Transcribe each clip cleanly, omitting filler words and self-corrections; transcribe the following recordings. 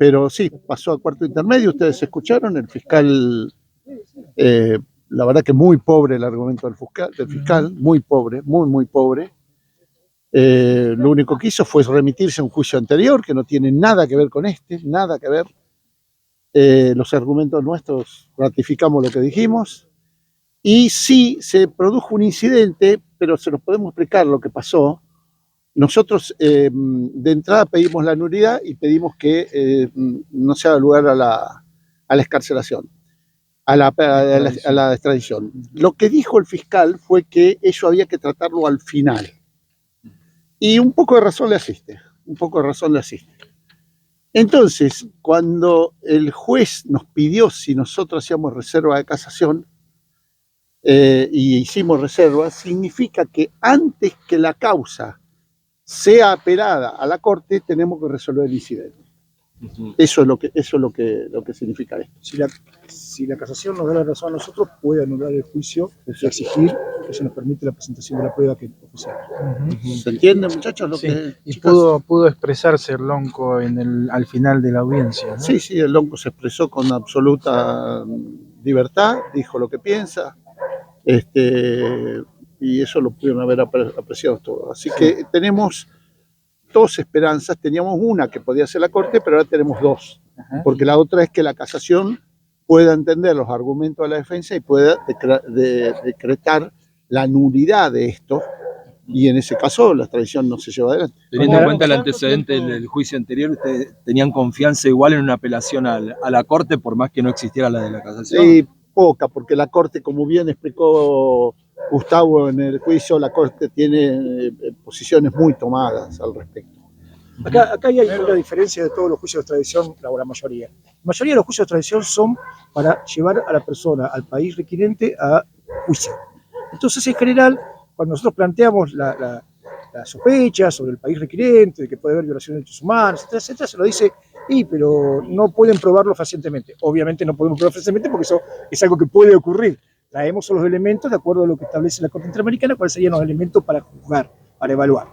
pero sí, pasó a cuarto intermedio, ustedes escucharon, el fiscal, la verdad que muy pobre el argumento del fiscal, muy pobre, muy pobre. Lo único que hizo fue remitirse a un juicio anterior, que no tiene nada que ver con nada que ver. Los argumentos nuestros ratificamos lo que dijimos, y sí se produjo un incidente, pero se los podemos explicar lo que pasó. Nosotros de entrada pedimos la nulidad y pedimos que no se haga lugar a la excarcelación, a la extradición. Lo que dijo el fiscal fue que eso había que tratarlo al final. Y un poco de razón le asiste, Entonces, cuando el juez nos pidió si nosotros hacíamos reserva de casación, y hicimos reserva, significa que antes que la causa sea apelada a la Corte, tenemos que resolver el incidente. Eso es lo que significa esto. Si la casación nos da la razón a nosotros, puede anular el juicio y exigir que se nos permite la presentación de la prueba que oficial. ¿Se entiende, muchachos? Y pudo expresarse el Lonco al final de la audiencia, ¿no? Sí, el Lonco se expresó con absoluta libertad, dijo lo que piensa, y eso lo pudieron haber apreciado todos. Así que tenemos dos esperanzas. Teníamos una que podía ser la Corte, pero ahora tenemos dos. Porque la otra es que la casación pueda entender los argumentos de la defensa y pueda decretar la nulidad de esto, y en ese caso la extradición no se lleva adelante. Teniendo en cuenta el antecedente del juicio anterior, ¿ustedes tenían confianza igual en una apelación a la Corte, por más que no existiera la de la casación? Sí, poca, porque la Corte, como bien explicó Gustavo en el juicio, la Corte tiene posiciones muy tomadas al respecto. Acá hay una diferencia de todos los juicios de extradición, la mayoría. La mayoría de los juicios de extradición son para llevar a la persona, al país requirente, a juicio. Entonces, en general, cuando nosotros planteamos la sospecha sobre el país requirente, de que puede haber violación de derechos humanos, etcétera, se lo dice, pero no pueden probarlo fehacientemente. Obviamente no podemos probarlo fehacientemente porque eso es algo que puede ocurrir. Traemos los elementos de acuerdo a lo que establece la Corte Interamericana, cuáles serían los elementos para juzgar, para evaluar.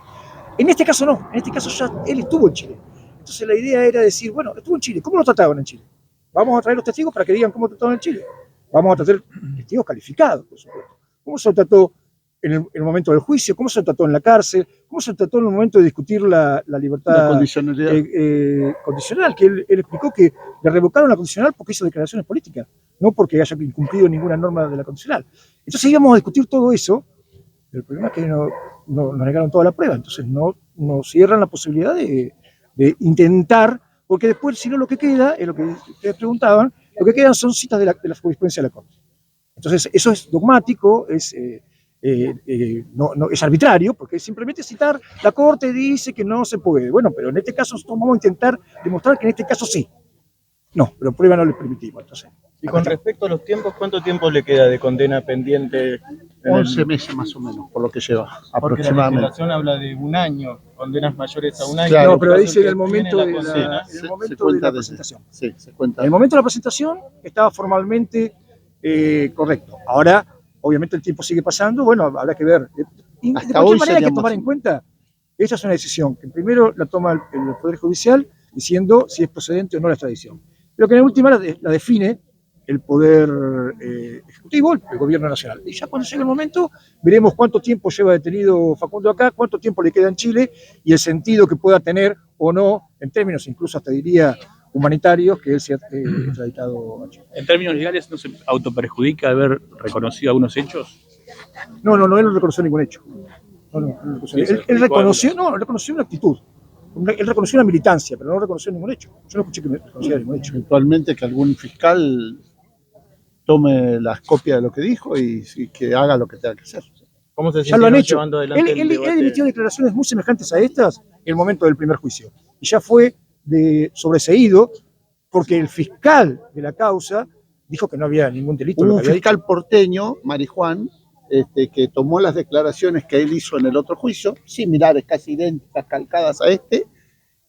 En este caso no, en este caso ya él estuvo en Chile. Entonces la idea era decir, bueno, estuvo en Chile, ¿cómo lo trataban en Chile? Vamos a traer los testigos para que digan cómo lo trataban en Chile. Vamos a tratar testigos calificados, por supuesto. ¿Cómo se lo trató en el momento del juicio? ¿Cómo se lo trató en la cárcel? ¿Cómo se lo trató en el momento de discutir la libertad condicional? Que él explicó que le revocaron la condicional porque hizo declaraciones políticas, no porque haya incumplido ninguna norma de la condicional. Entonces íbamos a discutir todo eso, pero el problema es que nos negaron toda la prueba, entonces no cierran la posibilidad de intentar, porque después, si no, lo que queda, es lo que ustedes preguntaban, lo que quedan son citas de la jurisprudencia de la Corte. Entonces, eso es dogmático, es arbitrario, porque es simplemente citar, la Corte dice que no se puede. Bueno, pero en este caso nosotros vamos a intentar demostrar que en este caso sí. No, pero prueba no le permitimos. Entonces, y con respecto a los tiempos, ¿cuánto tiempo le queda de condena pendiente? 11 meses más o menos, por lo que lleva, porque aproximadamente. La legislación habla de un año, condenas mayores a un año. Claro, pero dice en el momento de la presentación. Sí, se cuenta. En el momento de la presentación estaba formalmente correcto. Ahora, obviamente el tiempo sigue pasando, bueno, habrá que ver. De cualquier manera hay que tomar en cuenta, esta es una decisión que primero la toma el Poder Judicial diciendo si es procedente o no la extradición. Pero que en última la define el Poder Ejecutivo, el Gobierno Nacional. Y ya cuando llegue el momento, veremos cuánto tiempo lleva detenido Facundo acá, cuánto tiempo le queda en Chile y el sentido que pueda tener o no, en términos incluso hasta diría humanitarios, que él sea extraditado a Chile. ¿En términos legales no se autoperjudica haber reconocido algunos hechos? No, él no reconoció ningún hecho. Él reconoció una actitud. Él reconoció una militancia, pero no reconoció ningún hecho. Yo no escuché que reconociera ningún hecho. Eventualmente que algún fiscal tome las copias de lo que dijo y que haga lo que tenga que hacer. ¿Cómo se ya lo han hecho. Él emitió declaraciones muy semejantes a estas en el momento del primer juicio. Y ya fue sobreseído porque el fiscal de la causa dijo que no había ningún delito. Hubo un fiscal porteño, Marijuán, que tomó las declaraciones que él hizo en el otro juicio, similares, casi idénticas, calcadas a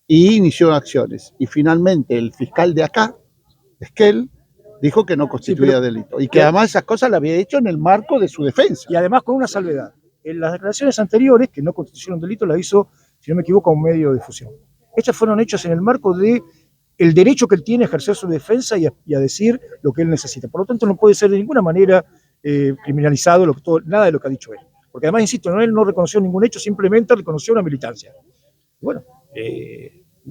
y inició acciones. Y finalmente el fiscal de acá, Esquel, dijo que no constituía delito. Y que además esas cosas las había hecho en el marco de su defensa. Y además con una salvedad. En las declaraciones anteriores, que no constituyeron delito, las hizo, si no me equivoco, a un medio de difusión. Estas fueron hechas en el marco de el derecho que él tiene a ejercer su defensa y a decir lo que él necesita. Por lo tanto, no puede ser de ninguna manera criminalizado nada de lo que ha dicho él. Porque además, insisto, él no reconoció ningún hecho, simplemente reconoció una militancia. Y bueno,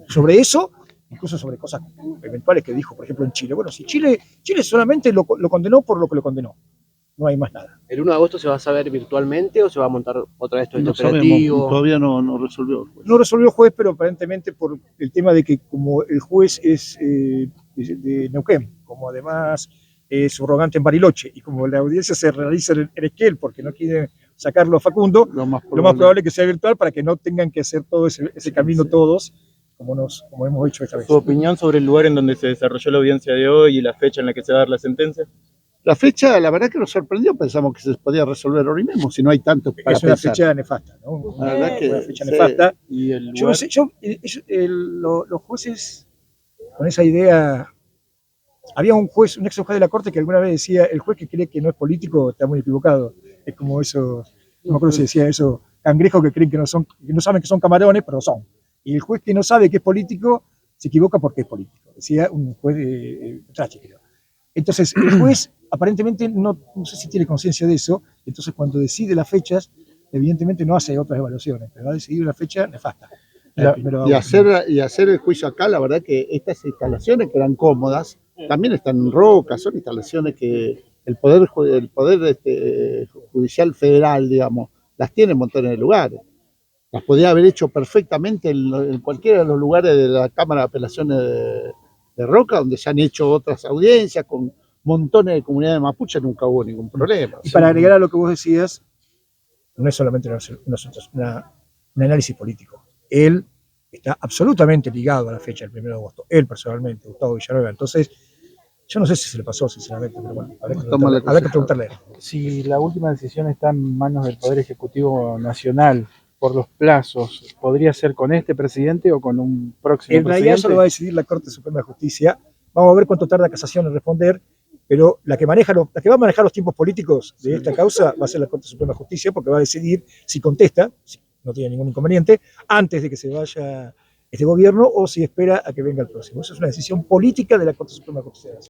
sobre eso, incluso sobre cosas eventuales que dijo, por ejemplo, en Chile. Bueno, si Chile solamente lo condenó por lo que lo condenó. No hay más nada. ¿El 1 de agosto se va a saber virtualmente o se va a montar otra vez todo este No operativo? sabemos, todavía no resolvió el juez. No resolvió el juez, pero aparentemente por el tema de que como el juez es de Neuquén, como además es subrogante en Bariloche, y como la audiencia se realiza en Esquel porque no quiere sacarlo a Facundo, lo más probable es que sea virtual para que no tengan que hacer todo ese camino todos, como hemos hecho esta vez. ¿Su opinión sobre el lugar en donde se desarrolló la audiencia de hoy y la fecha en la que se va a dar la sentencia? La fecha, la verdad que nos sorprendió, pensamos que se podía resolver hoy mismo, si no hay tanto para es una pensar. fecha nefasta, ¿no? La verdad que una fecha nefasta. ¿Y el Yo no sé, los jueces con esa idea. Había un ex juez de la Corte que alguna vez decía: el juez que cree que no es político está muy equivocado. Es como eso, no me acuerdo si decía eso, cangrejos que creen que no saben que son camarones, pero son. Y el juez que no sabe que es político se equivoca porque es político. Decía un juez de Trache, creo. Entonces, el juez aparentemente no sé si tiene conciencia de eso. Entonces, cuando decide las fechas, evidentemente no hace otras evaluaciones, pero ha decidido una fecha nefasta. Y hacer el juicio acá, la verdad que estas instalaciones que eran cómodas, también están en rocas, son instalaciones que el poder judicial federal, digamos, las tiene en montones de lugares. Las podía haber hecho perfectamente en cualquiera de los lugares de la Cámara de Apelaciones de Roca, donde se han hecho otras audiencias con montones de comunidades mapuches, nunca hubo ningún problema. Y para agregar a lo que vos decías, no es solamente un análisis político. Él está absolutamente ligado a la fecha del 1 de agosto. Él personalmente, Gustavo Villanueva. Entonces, yo no sé si se le pasó, sinceramente, pero bueno, habrá que preguntarle a él. Si la última decisión está en manos del Poder Ejecutivo Nacional por los plazos, ¿podría ser con este presidente o con un próximo en realidad presidente? eso lo va a decidir la Corte Suprema de Justicia. Vamos a ver cuánto tarda Casación en responder, pero la que va a manejar los tiempos políticos de esta causa va a ser la Corte Suprema de Justicia, porque va a decidir si contesta, si no tiene ningún inconveniente, antes de que se vaya este gobierno o si espera a que venga el próximo. Eso es una decisión política de la Corte Suprema de Justicia.